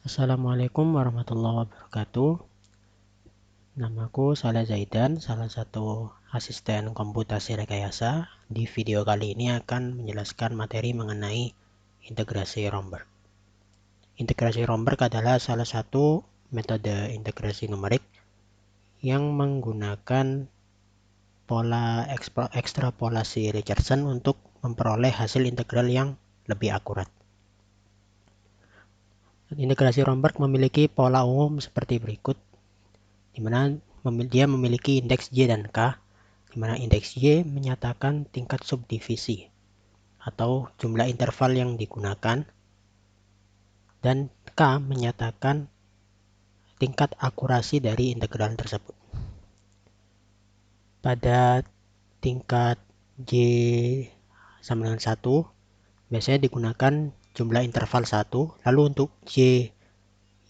Assalamualaikum warahmatullahi wabarakatuh. Namaku Saleh Zaidan, salah satu asisten komputasi rekayasa. Di video kali ini akan menjelaskan materi mengenai integrasi Romberg. Integrasi Romberg adalah salah satu metode integrasi numerik yang menggunakan pola ekstrapolasi Richardson untuk memperoleh hasil integral yang lebih akurat. Integrasi Romberg memiliki pola umum seperti berikut, di mana dia memiliki indeks Y dan K, di mana indeks Y menyatakan tingkat subdivisi atau jumlah interval yang digunakan, dan K menyatakan tingkat akurasi dari integral tersebut. Pada tingkat Y sama dengan 1, biasanya digunakan jumlah interval 1, lalu untuk Y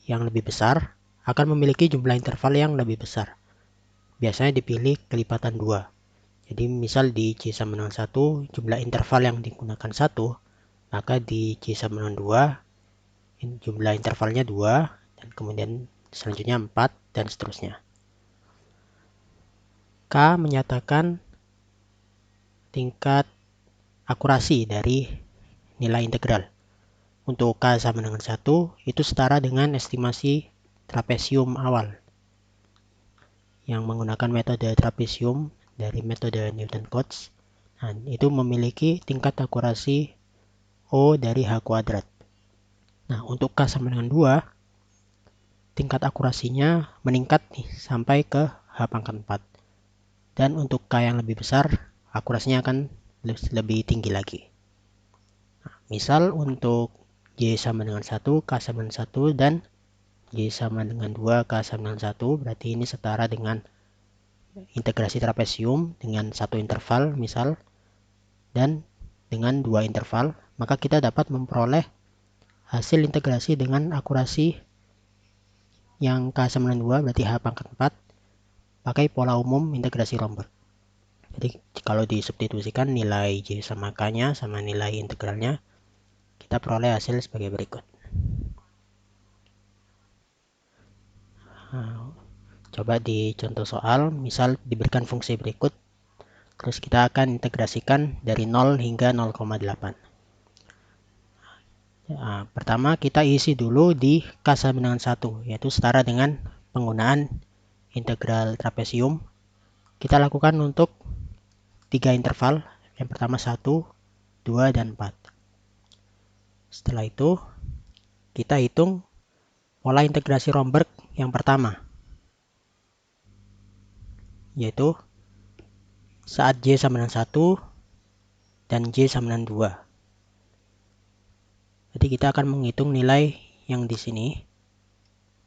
yang lebih besar akan memiliki jumlah interval yang lebih besar. Biasanya dipilih kelipatan 2. Jadi misal di Y sama dengan 1, jumlah interval yang digunakan 1, maka di Y sama dengan 2, jumlah intervalnya 2, dan kemudian selanjutnya 4, dan seterusnya. K menyatakan tingkat akurasi dari nilai integral. Untuk K sama dengan 1, itu setara dengan estimasi trapesium awal, yang menggunakan metode trapesium dari metode Newton-Cotes. Nah, itu memiliki tingkat akurasi O dari H kuadrat. Nah, untuk K sama dengan 2, tingkat akurasinya meningkat nih, sampai ke H pangkat 4. Dan untuk K yang lebih besar, akurasinya akan lebih tinggi lagi. Nah, misal untuk Y sama dengan 1, K sama dengan 1, dan Y sama dengan 2, K sama dengan 1, berarti ini setara dengan integrasi trapesium dengan satu interval misal, dan dengan 2 interval, maka kita dapat memperoleh hasil integrasi dengan akurasi yang K sama dengan 2, berarti H pangkat 4, pakai pola umum integrasi Romberg. Jadi kalau disubstitusikan nilai Y sama K-nya sama nilai integralnya, kita peroleh hasil sebagai berikut. Nah, coba di contoh soal, misal diberikan fungsi berikut, terus kita akan integrasikan dari 0 hingga 0,8. Nah, pertama kita isi dulu di K sama dengan 1, yaitu setara dengan penggunaan integral trapesium. Kita lakukan untuk 3 interval, yang pertama 1, 2, dan 4. Setelah itu, kita hitung pola integrasi Romberg yang pertama, yaitu saat Y sama dengan 1 dan Y sama dengan 2. Jadi kita akan menghitung nilai yang di sini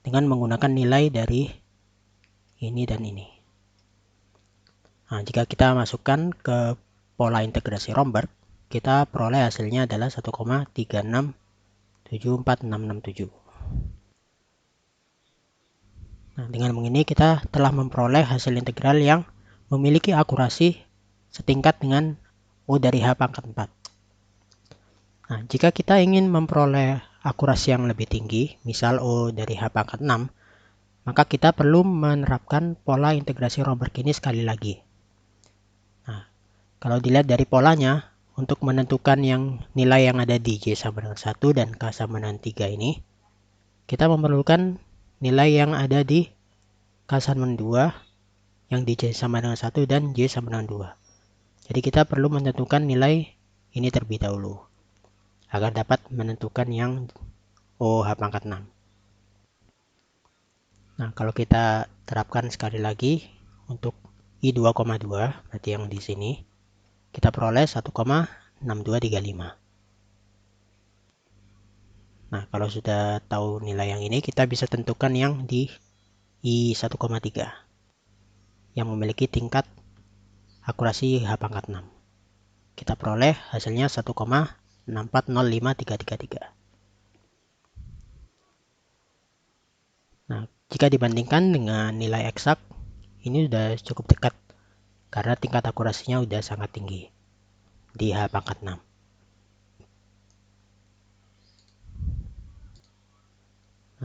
dengan menggunakan nilai dari ini dan ini. Nah, jika kita masukkan ke pola integrasi Romberg, kita peroleh hasilnya adalah 1,3674667. Nah, dengan begini kita telah memperoleh hasil integral yang memiliki akurasi setingkat dengan O dari H pangkat 4. Nah, jika kita ingin memperoleh akurasi yang lebih tinggi, misal O dari H pangkat 6, maka kita perlu menerapkan pola integrasi Romberg ini sekali lagi. Nah, kalau dilihat dari polanya, untuk menentukan yang nilai yang ada di Y sama dengan 1 dan K sama dengan 3 ini, kita memerlukan nilai yang ada di K sama dengan 2, yang di Y sama dengan 1, dan Y sama dengan 2. Jadi kita perlu menentukan nilai ini terlebih dahulu, agar dapat menentukan yang OH pangkat 6. Nah, kalau kita terapkan sekali lagi untuk I 2,2, berarti yang di sini, kita peroleh 1,6235. Nah, kalau sudah tahu nilai yang ini, kita bisa tentukan yang di I 1,3 yang memiliki tingkat akurasi H pangkat 6. Kita peroleh hasilnya 1,6405333. Nah, jika dibandingkan dengan nilai eksak, ini sudah cukup dekat karena tingkat akurasinya sudah sangat tinggi di H pangkat 6.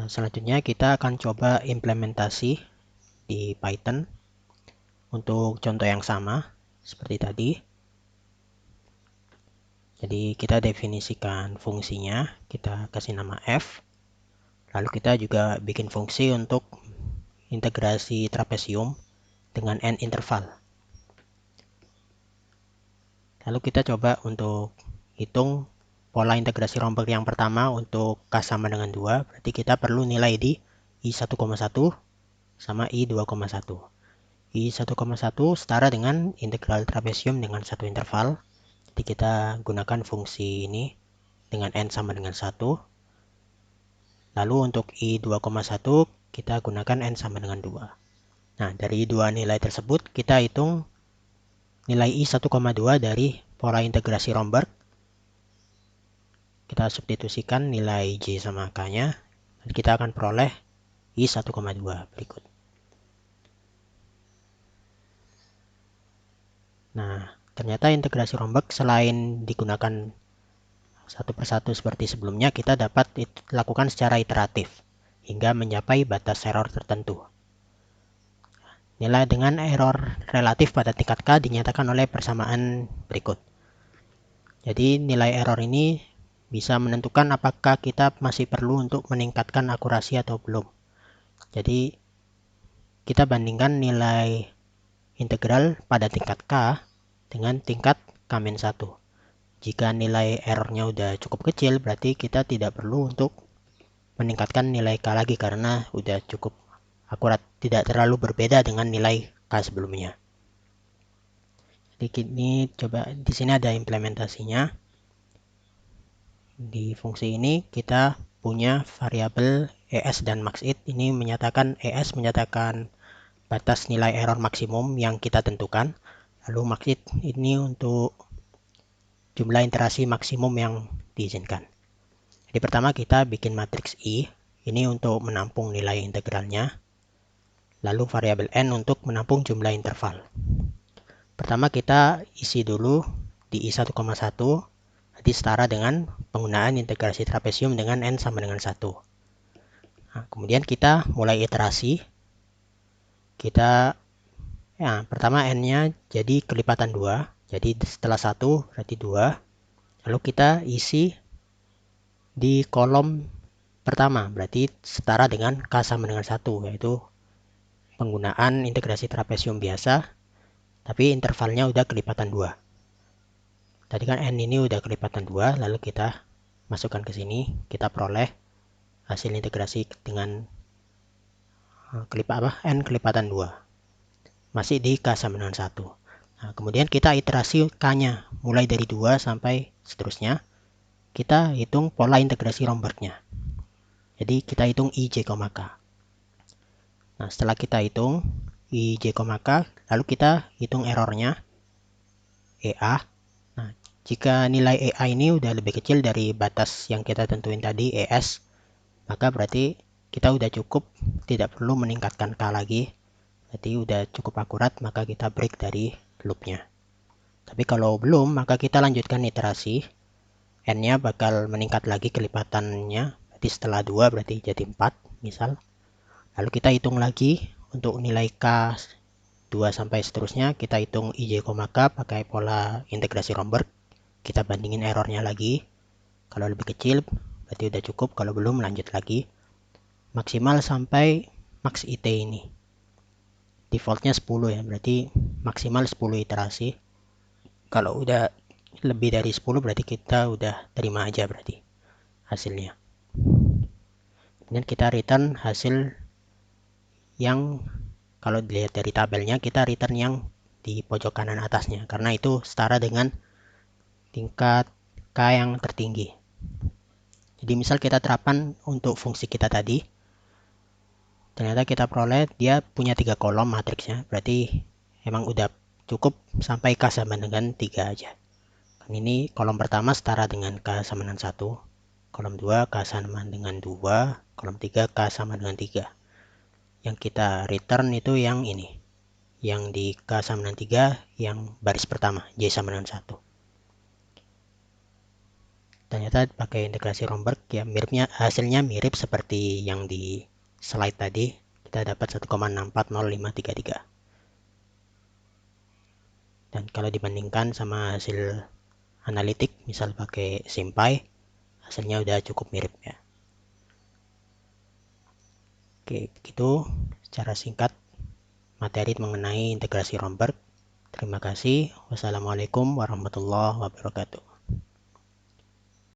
Nah, selanjutnya kita akan coba implementasi di Python untuk contoh yang sama seperti tadi. Jadi kita definisikan fungsinya, kita kasih nama f. Lalu kita juga bikin fungsi untuk integrasi trapesium dengan n interval. Lalu kita coba untuk hitung pola integrasi Romberg yang pertama untuk K sama dengan 2. Berarti kita perlu nilai di I1,1 sama I2,1. I1,1 setara dengan integral trapesium dengan satu interval. Jadi kita gunakan fungsi ini dengan n sama dengan 1. Lalu untuk I2,1 kita gunakan n sama dengan 2. Nah, dari dua nilai tersebut kita hitung nilai I1,2 dari pola integrasi Romberg. Kita substitusikan nilai J sama K-nya. Dan kita akan peroleh I1,2 berikut. Nah, ternyata integrasi Romberg selain digunakan satu persatu seperti sebelumnya, kita dapat lakukan secara iteratif hingga mencapai batas error tertentu. Nilai dengan error relatif pada tingkat K dinyatakan oleh persamaan berikut. Jadi nilai error ini bisa menentukan apakah kita masih perlu untuk meningkatkan akurasi atau belum. Jadi kita bandingkan nilai integral pada tingkat K dengan tingkat K-1. Jika nilai errornya udah cukup kecil, berarti kita tidak perlu untuk meningkatkan nilai K lagi karena udah cukup akurat, tidak terlalu berbeda dengan nilai K sebelumnya. Jadi ini coba di sini ada implementasinya. Di fungsi ini kita punya variabel ES dan maxit. Ini menyatakan ES menyatakan batas nilai error maksimum yang kita tentukan. Lalu maxit ini untuk jumlah iterasi maksimum yang diizinkan. Jadi pertama kita bikin matriks I. Ini untuk menampung nilai integralnya. Lalu variabel N untuk menampung jumlah interval. Pertama kita isi dulu di I1,1. Jadi setara dengan penggunaan integrasi trapesium dengan n sama dengan 1. Nah, kemudian kita mulai iterasi. Pertama n-nya jadi kelipatan 2. Jadi setelah 1 berarti 2. Lalu kita isi di kolom pertama. Berarti setara dengan K sama dengan 1. Yaitu penggunaan integrasi trapesium biasa. Tapi intervalnya udah kelipatan 2. Tadi kan n ini udah kelipatan 2, lalu kita masukkan ke sini, kita peroleh hasil integrasi dengan n kelipatan 2. Masih di K sama dengan 1. Nah, kemudian kita iterasi K-nya, mulai dari 2 sampai seterusnya. Kita hitung pola integrasi Romberg-nya. Jadi kita hitung IJ, K. Nah, setelah kita hitung IJ, K, lalu kita hitung errornya, EA. Nah, jika nilai EA ini udah lebih kecil dari batas yang kita tentuin tadi, ES, maka berarti kita udah cukup, tidak perlu meningkatkan K lagi. Berarti udah cukup akurat, maka kita break dari loopnya. Tapi kalau belum, maka kita lanjutkan iterasi. N-nya bakal meningkat lagi kelipatannya. Berarti setelah 2 berarti jadi 4 misal. Lalu kita hitung lagi untuk nilai K 2 sampai seterusnya. Kita hitung IJ, K pakai pola integrasi Romberg. Kita bandingin errornya lagi. Kalau lebih kecil berarti udah cukup. Kalau belum lanjut lagi. Maksimal sampai max IT ini. Defaultnya 10 ya. Berarti maksimal 10 iterasi. Kalau udah lebih dari 10 berarti kita udah terima aja berarti hasilnya. Kemudian kita return hasil yang kalau dilihat dari tabelnya kita return yang di pojok kanan atasnya karena itu setara dengan tingkat K yang tertinggi. Jadi misal kita terapkan untuk fungsi kita tadi, ternyata kita peroleh dia punya 3 kolom matriksnya, berarti emang udah cukup sampai K sama dengan 3 aja. Kan ini kolom pertama setara dengan K sama dengan 1, kolom 2 K sama dengan 2, kolom 3 K sama dengan 3. Yang kita return itu yang ini, yang di K sama dengan 3, yang baris pertama J sama dengan 1. Ternyata pakai integrasi Romberg ya hasilnya mirip seperti yang di slide tadi. Kita dapat 1,640533. Dan kalau dibandingkan sama hasil analitik, misal pakai SymPy, hasilnya udah cukup mirip ya. Oke, begitu secara singkat materi mengenai integrasi Romberg. Terima kasih. Wassalamualaikum warahmatullahi wabarakatuh.